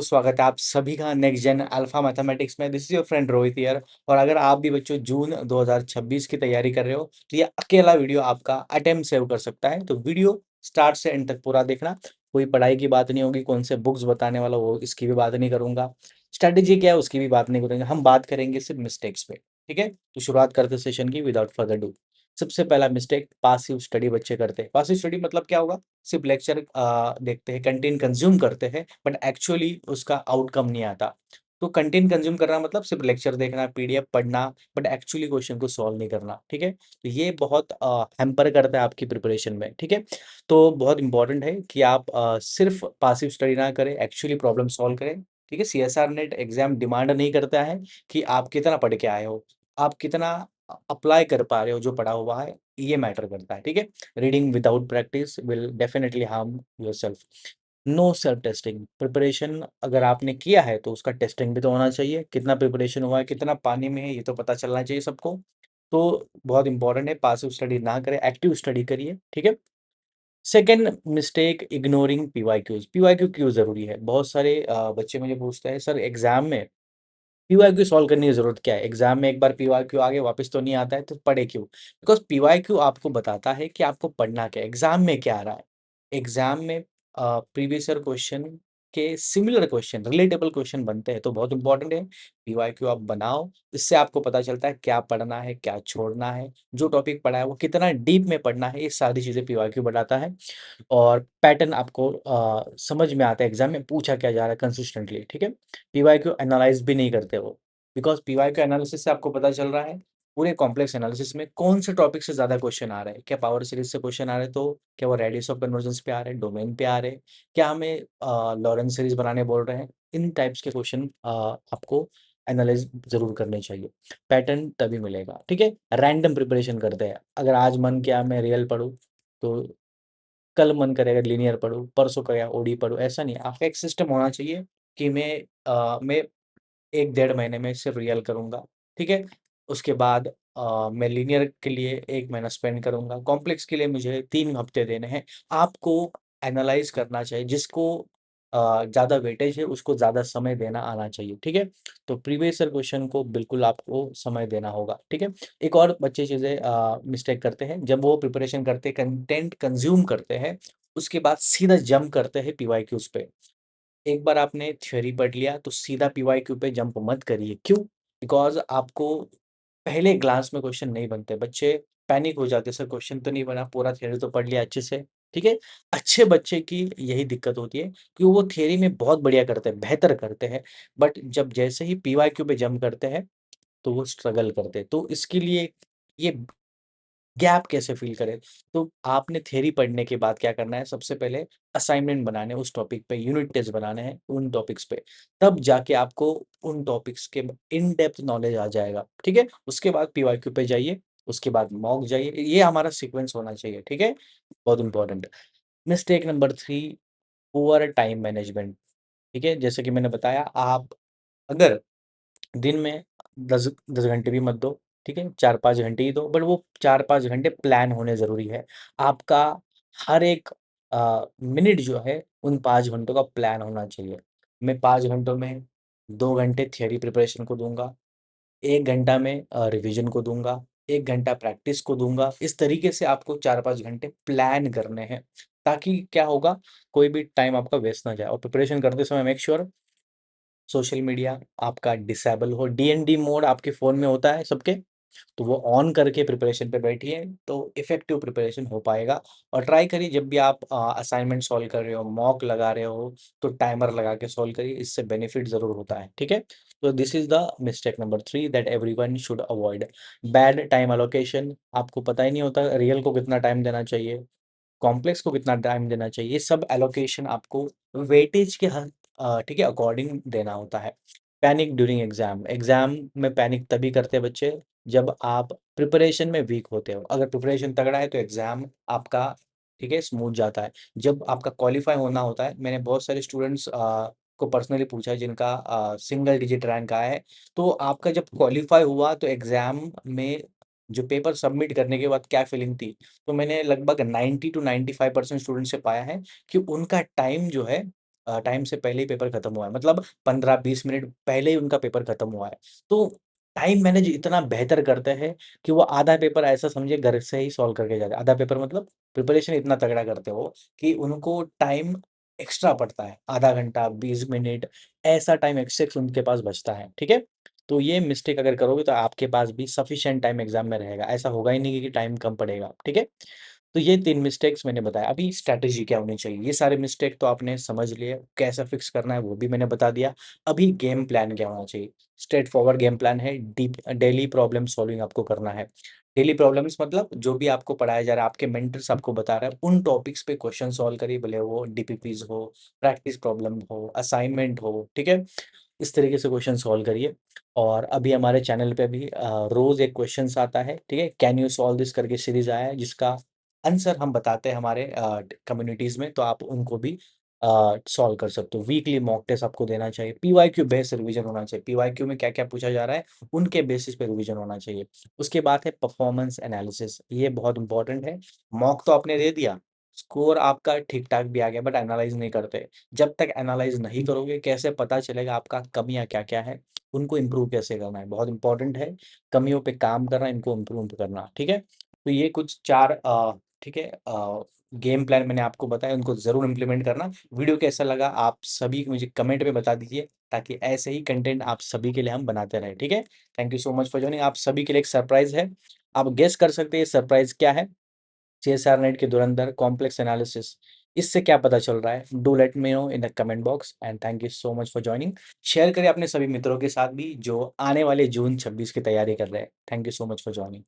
स्वागत है आप सभी का नेक्स्ट जेन अल्फा मैथमेटिक्स में। This is your friend Rohit here. और अगर आप भी बच्चों जून 2026 की तैयारी कर रहे हो तो ये अकेला वीडियो आपका अटेम्प्ट सेव कर सकता है। तो वीडियो स्टार्ट से एंड तक पूरा देखना। कोई पढ़ाई की बात नहीं होगी, कौन से बुक्स बताने वाला वो इसकी भी बात नहीं करूंगा, स्ट्रेटेजी क्या है उसकी भी बात नहीं करेंगे। हम बात करेंगे सिर्फ मिस्टेक्स पे। ठीक है, तो शुरुआत करते सेशन की विदाउट फर्दर डू। सबसे पहला मिस्टेक पासिव स्टडी बच्चे करते हैं। पासिव स्टडी मतलब क्या होगा? सिर्फ लेक्चर देखते हैं, कंटेंट कंज्यूम करते हैं, बट एक्चुअली उसका आउटकम नहीं आता। तो कंटेंट कंज्यूम करना मतलब सिर्फ लेक्चर देखना, पीडीएफ पढ़ना, बट एक्चुअली क्वेश्चन को सॉल्व नहीं करना। ठीक है, तो ये बहुत हैम्पर करता है आपकी प्रिपरेशन में। ठीक है, तो बहुत इंपॉर्टेंट है कि आप सिर्फ पासिव स्टडी ना करें, एक्चुअली प्रॉब्लम सॉल्व करें। ठीक है, सीएसआर नेट एग्जाम डिमांड नहीं करता है कि आप कितना पढ़ के आए हो, आप कितना अप्लाई कर पा रहे हो जो पढ़ा हुआ है, ये मैटर करता है। ठीक है, reading without practice will definitely harm yourself. No self testing preparation अगर आपने किया है तो उसका टेस्टिंग भी तो होना चाहिए। कितना प्रिपरेशन हुआ है, कितना पानी में है, ये तो पता चलना चाहिए सबको। तो बहुत इंपॉर्टेंट है, पासिव स्टडी ना करें, एक्टिव स्टडी करिए। ठीक है, second mistake ignoring PYQs. PYQ क्यों जरूरी है? बहुत सारे बच्चे मुझे पूछते हैं सर एग्जाम में पीवाईक्यू सॉल्व करने की जरूरत क्या है? एग्जाम में एक बार पीवाईक्यू आ गया वापस तो नहीं आता है, तो पढ़े क्यों? बिकॉज पीवाईक्यू आपको बताता है कि आपको पढ़ना क्या है, एग्जाम में क्या आ रहा है। एग्जाम में प्रीवियस ईयर क्वेश्चन के सिमिलर क्वेश्चन, रिलेटेबल क्वेश्चन बनते हैं, तो बहुत इंपॉर्टेंट है पीवाईक्यू आप बनाओ। इससे आपको पता चलता है क्या पढ़ना है, क्या छोड़ना है, जो टॉपिक पढ़ा है वो कितना डीप में पढ़ना है, ये सारी चीजें पीवाईक्यू बताता है। और पैटर्न आपको समझ में आता है एग्जाम में पूछा क्या जा रहा है कंसिस्टेंटली। ठीक है, पीवाईक्यू एनालाइज भी नहीं करते वो, बिकॉज पीवाईक्यू एनालिसिस से आपको पता चल रहा है पूरे कॉम्प्लेक्स एनालिसिस में कौन से टॉपिक से ज्यादा क्वेश्चन आ रहे हैं। क्या पावर सीरीज से क्वेश्चन आ रहे हैं, तो क्या वो रेडियस ऑफ कन्वर्जेंस पे आ रहे हैं, डोमेन पे आ रहे हैं, क्या हमें लॉरेंट सीरीज बनाने बोल रहे हैं। इन टाइप्स के क्वेश्चन आपको एनालाइज जरूर करने चाहिए, पैटर्न तभी मिलेगा। ठीक है, रैंडम प्रिपरेशन करते हैं। अगर आज मन किया मैं रियल पढूं, तो कल मन करेगा लीनियर पढूं, परसों करेगा ओडी पढूं, ऐसा नहीं है। आपका एक सिस्टम होना चाहिए कि मैं 1 डेढ़ महीने में सिर्फ रियल करूँगा। ठीक है, उसके बाद मैं लीनियर के लिए 1 महीना स्पेंड करूँगा, कॉम्प्लेक्स के लिए मुझे 3 हफ्ते देने हैं। आपको एनालाइज़ करना चाहिए, जिसको ज़्यादा वेटेज है उसको ज़्यादा समय देना आना चाहिए। ठीक है, तो प्रीवियस ईयर क्वेश्चन को बिल्कुल आपको समय देना होगा। ठीक है, एक और बच्चे चीज़ें मिस्टेक करते हैं, जब वो प्रिपरेशन करते हैं, कंटेंट कंज़्यूम करते हैं, उसके बाद सीधा जंप करते हैं पीवाईक्यूज़ पे। एक बार आपने थ्योरी पढ़ लिया तो सीधा पीवाईक्यू पे जंप मत करिए। क्यों? बिकॉज़ आपको पहले ग्लांस में क्वेश्चन नहीं बनते। बच्चे पैनिक हो जाते हैं, सर क्वेश्चन तो नहीं बना, पूरा थ्योरी तो पढ़ लिया अच्छे से। ठीक है? अच्छे बच्चे की यही दिक्कत होती है कि वो थ्योरी में बहुत बढ़िया करते हैं, बेहतर करते हैं, बट जब जैसे ही पीवाईक्यू पे जंप करते हैं, तो वो स्ट्रगल करते हैं। तो इसके लिए ये गैप कैसे फ़िल करें? तो आपने थ्योरी पढ़ने के बाद क्या करना है, सबसे पहले असाइनमेंट बनाने हैं उस टॉपिक पे, यूनिट टेस्ट बनाने हैं उन टॉपिक्स पे, तब जाके आपको उन टॉपिक्स के इन डेप्थ नॉलेज आ जाएगा। ठीक है? उसके बाद पीवाईक्यू पे जाइए, उसके बाद मॉक जाइए, ये हमारा सीक्वेंस होना चाहिए। ठीक है? बहुत important. Mistake number 3, poor time management. ठीक है? जैसे कि मैंने बताया, आप अगर दिन में 10 घंटे भी मत दो, ठीक है? 4-5 घंटे ही दो, बट वो 4-5 घंटे प्लान होने ज़रूरी है। आपका हर एक मिनट जो है, उन 5 घंटों का प्लान होना चाहिए। मैं 5 घंटों में 2 घंटे थियरी प्रिपरेशन को दूँगा, 1 घंटा मैं रिवीजन को दूँगा, 1 घंटा प्रैक्टिस को दूँगा। इस तरीके से आपको 4-5 घंटे प्लान करने हैं, ताकि क्या होगा, कोई भी टाइम आपका वेस्ट ना जाए। और प्रिपरेशन करते समय मेक श्योर सोशल मीडिया आपका डिसेबल हो। डीएनडी मोड आपके फ़ोन में होता है सबके, तो वो ऑन करके प्रिपरेशन पे बैठिए, तो इफ़ेक्टिव प्रिपरेशन हो पाएगा। और ट्राई करिए जब भी आप असाइनमेंट सॉल्व कर रहे हो, मॉक लगा रहे हो, तो टाइमर लगा के सॉल्व करिए, इससे बेनिफिट ज़रूर होता है। ठीक है? तो this is the mistake number 3 that everyone should avoid. Bad time allocation, आपको पता ही नहीं होता रियल को कितना टाइम देना चाहिए, कॉम्प्लेक्स को कितना टाइम देना चाहिए, ये सब एलोकेशन आपको वेटेज के ठीक है, अकॉर्डिंग देना होता है। पैनिक ड्यूरिंग एग्जाम, एग्जाम में पैनिक तभी करते हैं बच्चे जब आप प्रिपरेशन में वीक होते हो। अगर प्रिपरेशन तगड़ा है तो एग्जाम आपका, ठीक है, स्मूथ जाता है। जब आपका क्वालिफाई होना होता है, मैंने बहुत सारे स्टूडेंट्स को पर्सनली पूछा है जिनका सिंगल डिजिट रैंक आया है, तो आपका जब क्वालिफाई हुआ तो एग्जाम में जो पेपर सबमिट करने के बाद क्या फीलिंग थी, तो मैंने लगभग 90 टू 95% स्टूडेंट से पाया है कि उनका टाइम जो है टाइम से पहले ही पेपर खत्म हुआ है, मतलब 15-20 मिनट पहले ही उनका पेपर खत्म हुआ है। तो टाइम मैनेज इतना बेहतर करते हैं कि वो आधा पेपर ऐसा समझिए घर से ही सॉल्व करके जाते हैं। आधा पेपर मतलब प्रिपरेशन इतना तगड़ा करते हो कि उनको टाइम एक्स्ट्रा पड़ता है, आधा घंटा, 20 मिनट ऐसा टाइम एक्स्ट्रा उनके पास बचता है, ठीक है? तो ये मिस्टेक अगर करोगे तो आपके पास भी सफिशिएंट टाइम एग्ज़ाम में रहेगा, ऐसा होगा ही नहीं कि टाइम कम पड़ेगा, ठीक है? तो ये 3 मिस्टेक्स मैंने बताया, अभी स्ट्रैटेजी क्या होनी चाहिए? ये सारे मिस्टेक तो आपने समझ लिए, कैसे फिक्स करना है वो भी मैंने बता दिया। अभी गेम प्लान क्या होना चाहिए? स्ट्रेट फॉरवर्ड गेम प्लान है, डीप डेली प्रॉब्लम सॉल्विंग आपको करना है। डेली प्रॉब्लम्स मतलब जो भी आपको पढ़ाया जा रहा है, आपके मेंटर्स आपको बता रहा है, उन टॉपिक्स पे क्वेश्चन सॉल्व करिए, भले वो डीपीपीज़ हो, प्रैक्टिस प्रॉब्लम हो, असाइनमेंट हो, ठीक है? इस तरीके से क्वेश्चन सॉल्व करिए। और अभी हमारे चैनल पे भी रोज़ एक क्वेश्चंस आता है, ठीक है? कैन यू सॉल्व दिस करके सीरीज़ आया है, जिसका आंसर हम बताते हैं हमारे कम्युनिटीज़ में, तो आप उनको भी सॉल्व कर सकते हो। वीकली मॉक टेस्ट आपको देना चाहिए, पीवाईक्यू बेस्ड रिवीजन होना चाहिए। पीवाईक्यू में क्या-क्या पूछा जा रहा है, उनके बेसिस पे रिवीजन होना चाहिए। उसके बाद है परफॉर्मेंस एनालिसिस, ये बहुत इंपॉर्टेंट है। मॉक तो आपने दे दिया, स्कोर आपका ठीक-ठाक भी आ गया, बट एनालाइज़ नहीं करते। जब तक एनालाइज़ नहीं करोगे, कैसे पता चलेगा आपका कमियाँ क्या-क्या हैं, उनको इम्प्रूव कैसे करना है, बहुत इंपॉर्टेंट है। कमियों पे काम करना, इनको इम्प्रूव करना, ठीक है? तो ये कुछ 4 ठीक है गेम प्लान मैंने आपको बताया, उनको ज़रूर इम्प्लीमेंट करना। वीडियो कैसा लगा आप सभी मुझे कमेंट में बता दीजिए, ताकि ऐसे ही कंटेंट आप सभी के लिए हम बनाते रहें, ठीक है? Thank you so much for joining. आप सभी के लिए एक सरप्राइज़ है, आप गेस कर सकते हैं ये सरप्राइज़ क्या है? सीएसआर नेट के धुरंधर कॉम्प्लेक्स एनालिसिस, इससे क्या पता चल रहा है? Do let me know in the comment box and thank you so much for joining. Share करिए अपने सभी मित्रों के साथ भी जो आने वाले जून 26 की तैयारी कर रहे हैं। Thank you so much for joining.